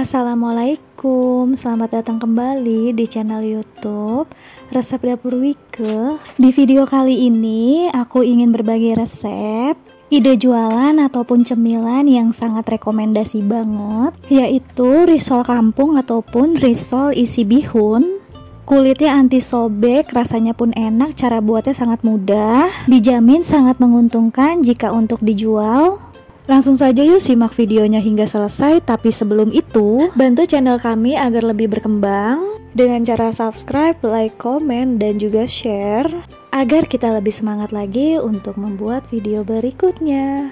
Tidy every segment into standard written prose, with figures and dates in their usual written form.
Assalamualaikum, selamat datang kembali di channel YouTube Resep Dapur Wike. Di video kali ini aku ingin berbagi resep, ide jualan ataupun cemilan yang sangat rekomendasi banget, yaitu risol kampung ataupun risol isi bihun. Kulitnya anti sobek, rasanya pun enak, cara buatnya sangat mudah, dijamin sangat menguntungkan jika untuk dijual. Langsung saja yuk simak videonya hingga selesai, tapi sebelum itu bantu channel kami agar lebih berkembang dengan cara subscribe, like, komen, dan juga share agar kita lebih semangat lagi untuk membuat video berikutnya.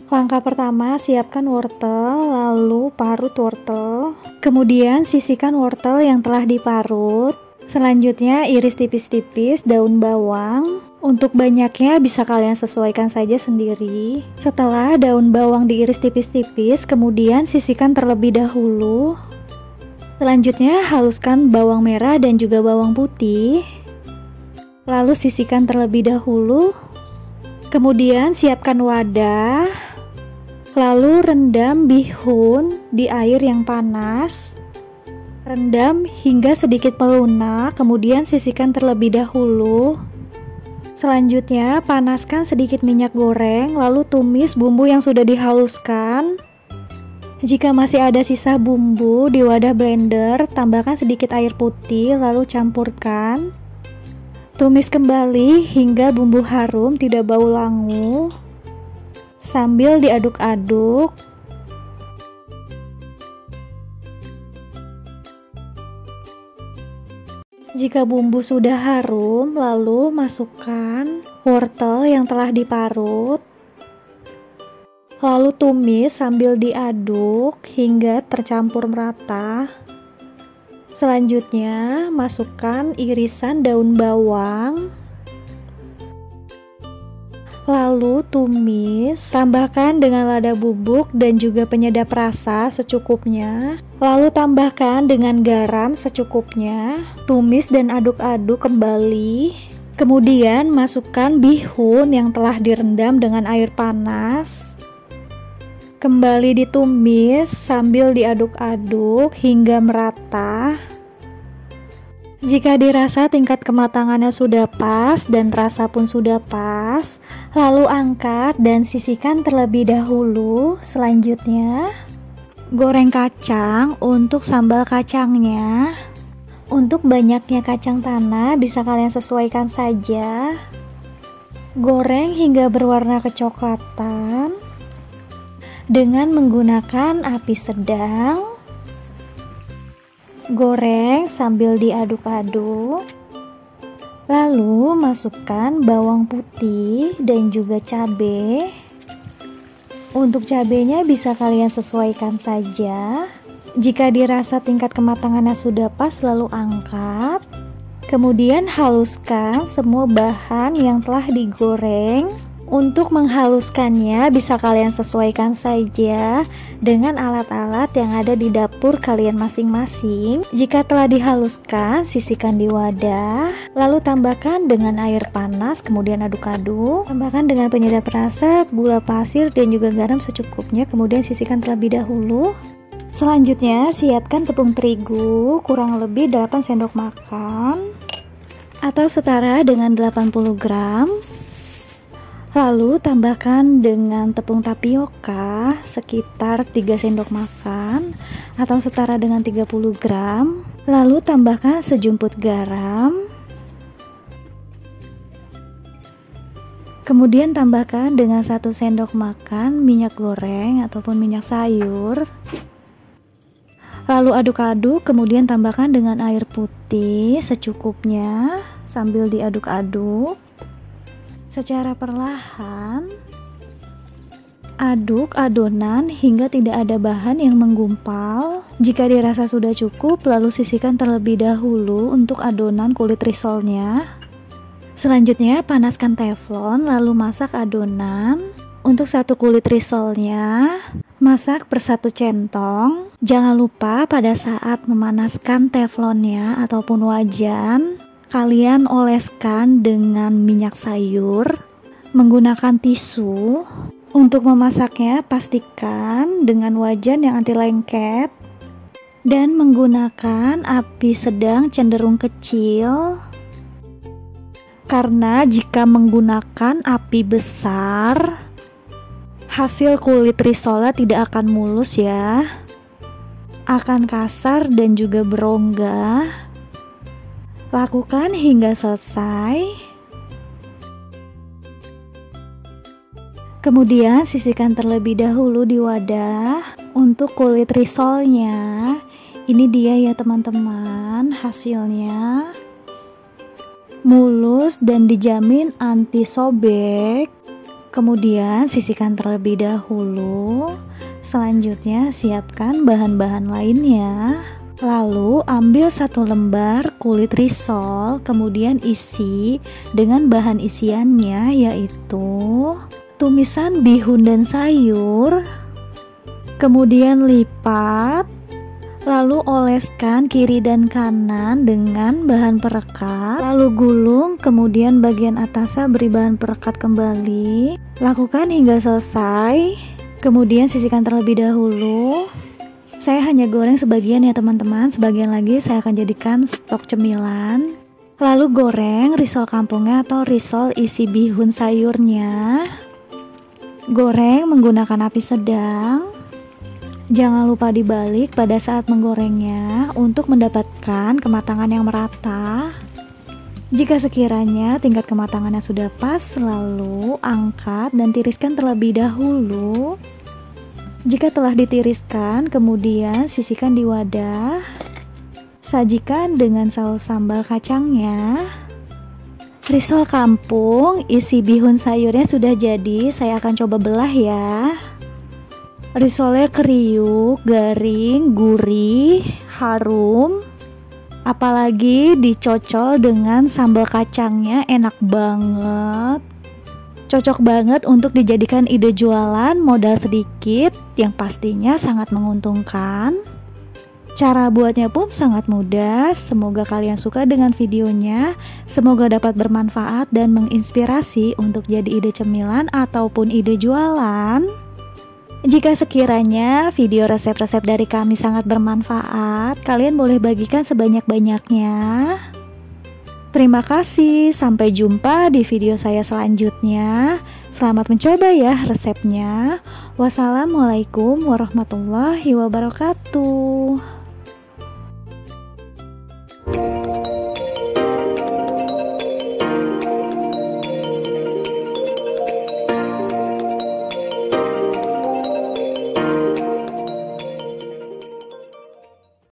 Langkah pertama, siapkan wortel, lalu parut wortel. Kemudian sisihkan wortel yang telah diparut. Selanjutnya iris tipis-tipis daun bawang. Untuk banyaknya bisa kalian sesuaikan saja sendiri. Setelah daun bawang diiris tipis-tipis, kemudian sisihkan terlebih dahulu. Selanjutnya haluskan bawang merah dan juga bawang putih. Lalu sisihkan terlebih dahulu. Kemudian siapkan wadah. Lalu rendam bihun di air yang panas. Rendam hingga sedikit melunak, kemudian sisihkan terlebih dahulu. Selanjutnya panaskan sedikit minyak goreng, lalu tumis bumbu yang sudah dihaluskan. Jika masih ada sisa bumbu di wadah blender, tambahkan sedikit air putih, lalu campurkan. Tumis kembali hingga bumbu harum, tidak bau langu. Sambil diaduk-aduk. Jika bumbu sudah harum, lalu masukkan wortel yang telah diparut. Lalu tumis sambil diaduk hingga tercampur merata. Selanjutnya, masukkan irisan daun bawang. Lalu tumis, tambahkan dengan lada bubuk dan juga penyedap rasa secukupnya. Lalu tambahkan dengan garam secukupnya. Tumis dan aduk-aduk kembali. Kemudian masukkan bihun yang telah direndam dengan air panas. Kembali ditumis sambil diaduk-aduk hingga merata. Jika dirasa tingkat kematangannya sudah pas dan rasa pun sudah pas, lalu angkat dan sisihkan terlebih dahulu. Selanjutnya, goreng kacang untuk sambal kacangnya. Untuk banyaknya kacang tanah bisa kalian sesuaikan saja. Goreng hingga berwarna kecoklatan dengan menggunakan api sedang. Goreng sambil diaduk-aduk. Lalu masukkan bawang putih dan juga cabai. Untuk cabenya bisa kalian sesuaikan saja. Jika dirasa tingkat kematangannya sudah pas, lalu angkat. Kemudian haluskan semua bahan yang telah digoreng. Untuk menghaluskannya bisa kalian sesuaikan saja dengan alat-alat yang ada di dapur kalian masing-masing. Jika telah dihaluskan, sisihkan di wadah, lalu tambahkan dengan air panas, kemudian aduk-aduk. Tambahkan dengan penyedap rasa, gula pasir, dan juga garam secukupnya, kemudian sisihkan terlebih dahulu. Selanjutnya, siapkan tepung terigu kurang lebih 8 sendok makan atau setara dengan 80 gram. Lalu tambahkan dengan tepung tapioka sekitar 3 sendok makan atau setara dengan 30 gram. Lalu tambahkan sejumput garam. Kemudian tambahkan dengan 1 sendok makan minyak goreng ataupun minyak sayur. Lalu aduk-aduk, kemudian tambahkan dengan air putih secukupnya sambil diaduk-aduk. Secara perlahan, aduk adonan hingga tidak ada bahan yang menggumpal. Jika dirasa sudah cukup, lalu sisihkan terlebih dahulu untuk adonan kulit risolnya. Selanjutnya, panaskan teflon, lalu masak adonan. Untuk satu kulit risolnya, Masak per 1 centong. Jangan lupa pada saat memanaskan teflonnya ataupun wajan, kalian oleskan dengan minyak sayur menggunakan tisu. Untuk memasaknya, pastikan dengan wajan yang anti lengket dan menggunakan api sedang cenderung kecil. Karena jika menggunakan api besar, hasil kulit risolnya tidak akan mulus ya, akan kasar dan juga berongga. Lakukan hingga selesai. Kemudian sisihkan terlebih dahulu di wadah untuk kulit risolnya. Ini dia ya teman-teman, hasilnya mulus dan dijamin anti sobek. Kemudian sisihkan terlebih dahulu. Selanjutnya siapkan bahan-bahan lainnya. Lalu ambil 1 lembar kulit risol, kemudian isi dengan bahan isiannya yaitu tumisan bihun dan sayur. Kemudian lipat, lalu oleskan kiri dan kanan dengan bahan perekat, lalu gulung, kemudian bagian atasnya beri bahan perekat kembali. Lakukan hingga selesai. Kemudian sisihkan terlebih dahulu. Saya hanya goreng sebagian ya teman-teman, sebagian lagi saya akan jadikan stok cemilan. Lalu goreng risol kampungnya atau risol isi bihun sayurnya. Goreng menggunakan api sedang. Jangan lupa dibalik pada saat menggorengnya untuk mendapatkan kematangan yang merata. Jika sekiranya tingkat kematangannya sudah pas, lalu angkat dan tiriskan terlebih dahulu. Jika telah ditiriskan, kemudian sisihkan di wadah. Sajikan dengan saus sambal kacangnya. Risol kampung isi bihun sayurnya sudah jadi, saya akan coba belah ya. Risolnya kriuk, garing, gurih, harum. Apalagi dicocol dengan sambal kacangnya, enak banget. Cocok banget untuk dijadikan ide jualan modal sedikit yang pastinya sangat menguntungkan. Cara buatnya pun sangat mudah. Semoga kalian suka dengan videonya. Semoga dapat bermanfaat dan menginspirasi untuk jadi ide cemilan ataupun ide jualan. Jika sekiranya video resep-resep dari kami sangat bermanfaat, kalian boleh bagikan sebanyak-banyaknya. Terima kasih, sampai jumpa di video saya selanjutnya. Selamat mencoba ya resepnya. Wassalamualaikum warahmatullahi wabarakatuh.